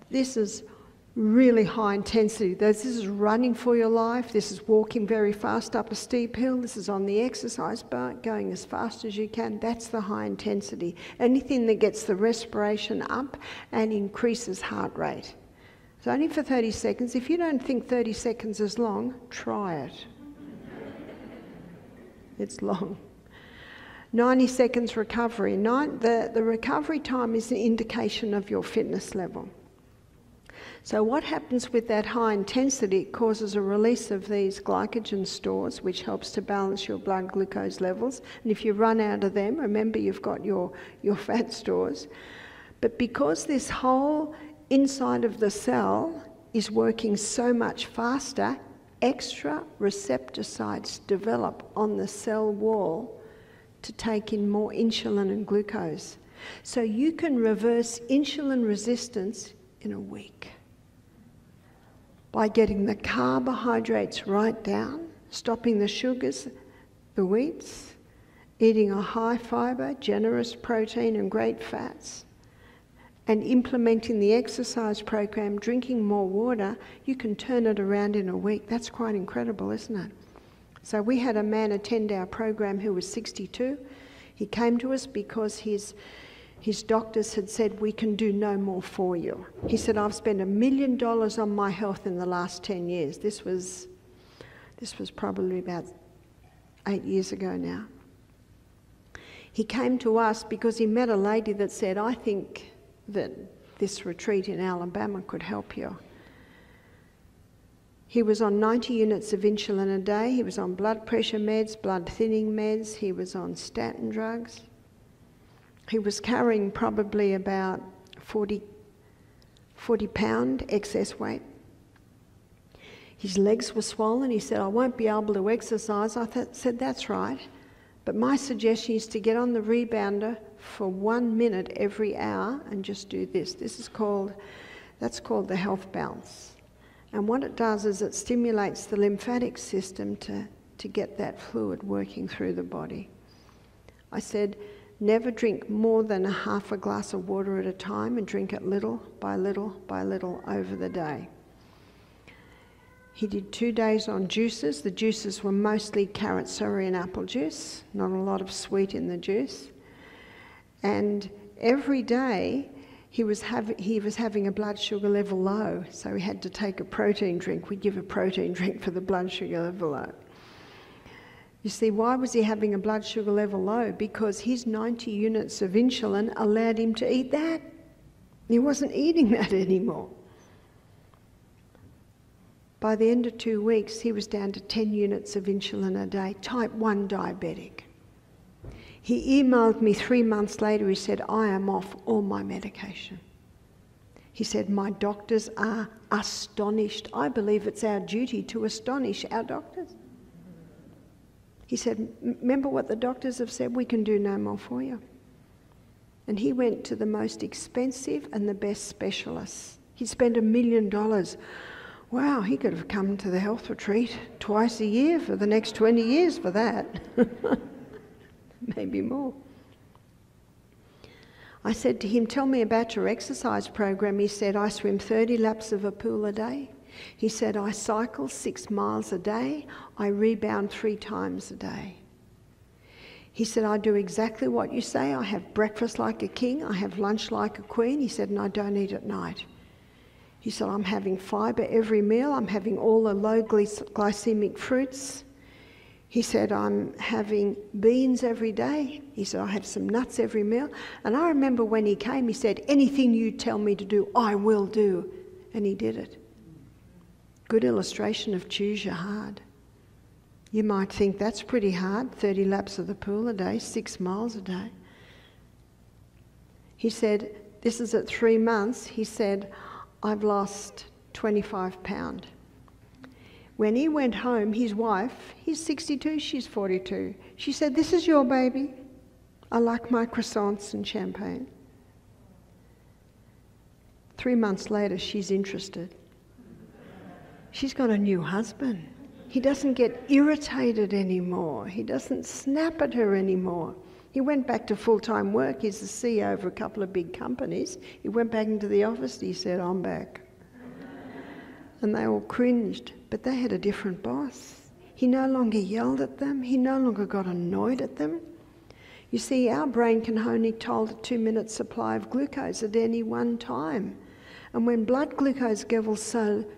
This is really high intensity. This is running for your life. This is walking very fast up a steep hill. This is on the exercise bar, going as fast as you can. That's the high intensity. Anything that gets the respiration up and increases heart rate. It's only for 30 seconds. If you don't think 30 seconds is long, try it. It's long. 90 seconds recovery. The recovery time is an indication of your fitness level. So what happens with that high intensity? It causes a release of these glycogen stores, which helps to balance your blood glucose levels. And if you run out of them, remember you've got your fat stores. But because this whole inside of the cell is working so much faster, extra receptor sites develop on the cell wall to take in more insulin and glucose. So you can reverse insulin resistance in a week by getting the carbohydrates right down, stopping the sugars, the wheats, eating a high fibre, generous protein and great fats, and implementing the exercise program, drinking more water, you can turn it around in a week. That's quite incredible, isn't it? So we had a man attend our program who was 62. He came to us because his doctors had said, we can do no more for you. He said, I've spent $1 million on my health in the last 10 years. This was probably about 8 years ago now. He came to us because he met a lady that said, I think that this retreat in Alabama could help you. He was on 90 units of insulin a day. He was on blood pressure meds, blood thinning meds. He was on statin drugs. He was carrying probably about 40 pound excess weight. His legs were swollen. He said, I won't be able to exercise. I said, that's right. But my suggestion is to get on the rebounder for 1 minute every hour and just do this. That's called the health bounce. And what it does is it stimulates the lymphatic system to get that fluid working through the body. I said, never drink more than a half a glass of water at a time, and drink it little by little by little over the day. He did 2 days on juices. The juices were mostly carrot, celery and apple juice, not a lot of sweet in the juice. And every day he was having a blood sugar level low, so he had to take a protein drink. We give a protein drink for the blood sugar level low. You see, why was he having a blood sugar level low? Because his 90 units of insulin allowed him to eat that. He wasn't eating that anymore. By the end of 2 weeks, he was down to 10 units of insulin a day, type 1 diabetic. He emailed me 3 months later. He said, I am off all my medication. He said, my doctors are astonished. I believe it's our duty to astonish our doctors. He said, remember what the doctors have said? We can do no more for you. And he went to the most expensive and the best specialists. He spent $1 million. Wow, he could have come to the health retreat twice a year for the next 20 years for that. Maybe more. I said to him, tell me about your exercise program. He said, I swim 30 laps of a pool a day. He said, I cycle 6 miles a day. I rebound 3 times a day. He said, I do exactly what you say. I have breakfast like a king. I have lunch like a queen. He said, and I don't eat at night. He said, I'm having fibre every meal. I'm having all the low glycemic fruits. He said, I'm having beans every day. He said, I have some nuts every meal. And I remember when he came, he said, anything you tell me to do, I will do. And he did it. Good illustration of choose your hard. You might think that's pretty hard, 30 laps of the pool a day, 6 miles a day. He said, this is at 3 months. He said, I've lost 25 pounds. When he went home, his wife, he's 62, she's 42. She said, this is your baby. I like my croissants and champagne. 3 months later, she's interested. She's got a new husband. He doesn't get irritated anymore. He doesn't snap at her anymore. He went back to full-time work. He's the CEO of a couple of big companies. He went back into the office and he said, I'm back. And they all cringed, but they had a different boss. He no longer yelled at them. He no longer got annoyed at them. You see, our brain can only hold a 2-minute supply of glucose at any one time. And when blood glucose levels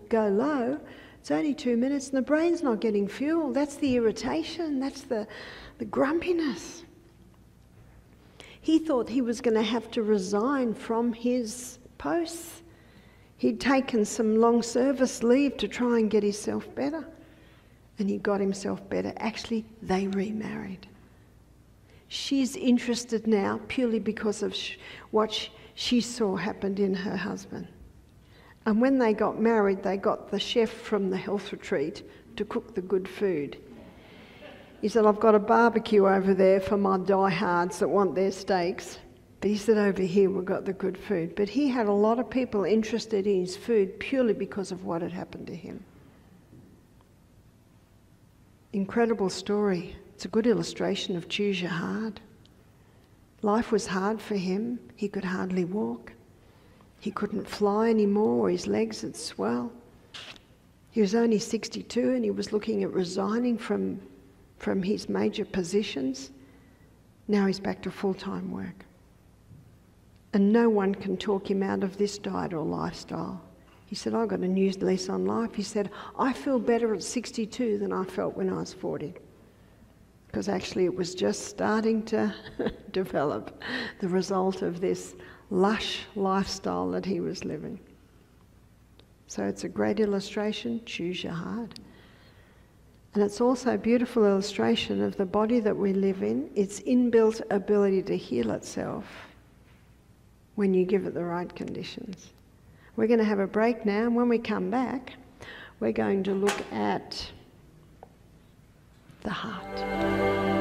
go low, it's only 2 minutes and the brain's not getting fuel. That's the irritation. That's the grumpiness. He thought he was going to have to resign from his posts. He'd taken some long service leave to try and get himself better. And he got himself better. Actually, they remarried. She's interested now purely because of what she saw happened in her husband. And when they got married, they got the chef from the health retreat to cook the good food. He said, I've got a barbecue over there for my diehards that want their steaks. But he said, over here we've got the good food. But he had a lot of people interested in his food purely because of what had happened to him. Incredible story. It's a good illustration of choose your hard. Life was hard for him. He could hardly walk. He couldn't fly anymore, or his legs would swell. He was only 62 and he was looking at resigning from his major positions. Now he's back to full-time work. And no one can talk him out of this diet or lifestyle. He said, I've got a new lease on life. He said, I feel better at 62 than I felt when I was 40. Because actually it was just starting to develop, the result of this lush lifestyle that he was living. So it's a great illustration, choose your hard. And it's also a beautiful illustration of the body that we live in, its inbuilt ability to heal itself when you give it the right conditions. We're going to have a break now, and when we come back, we're going to look at the heart.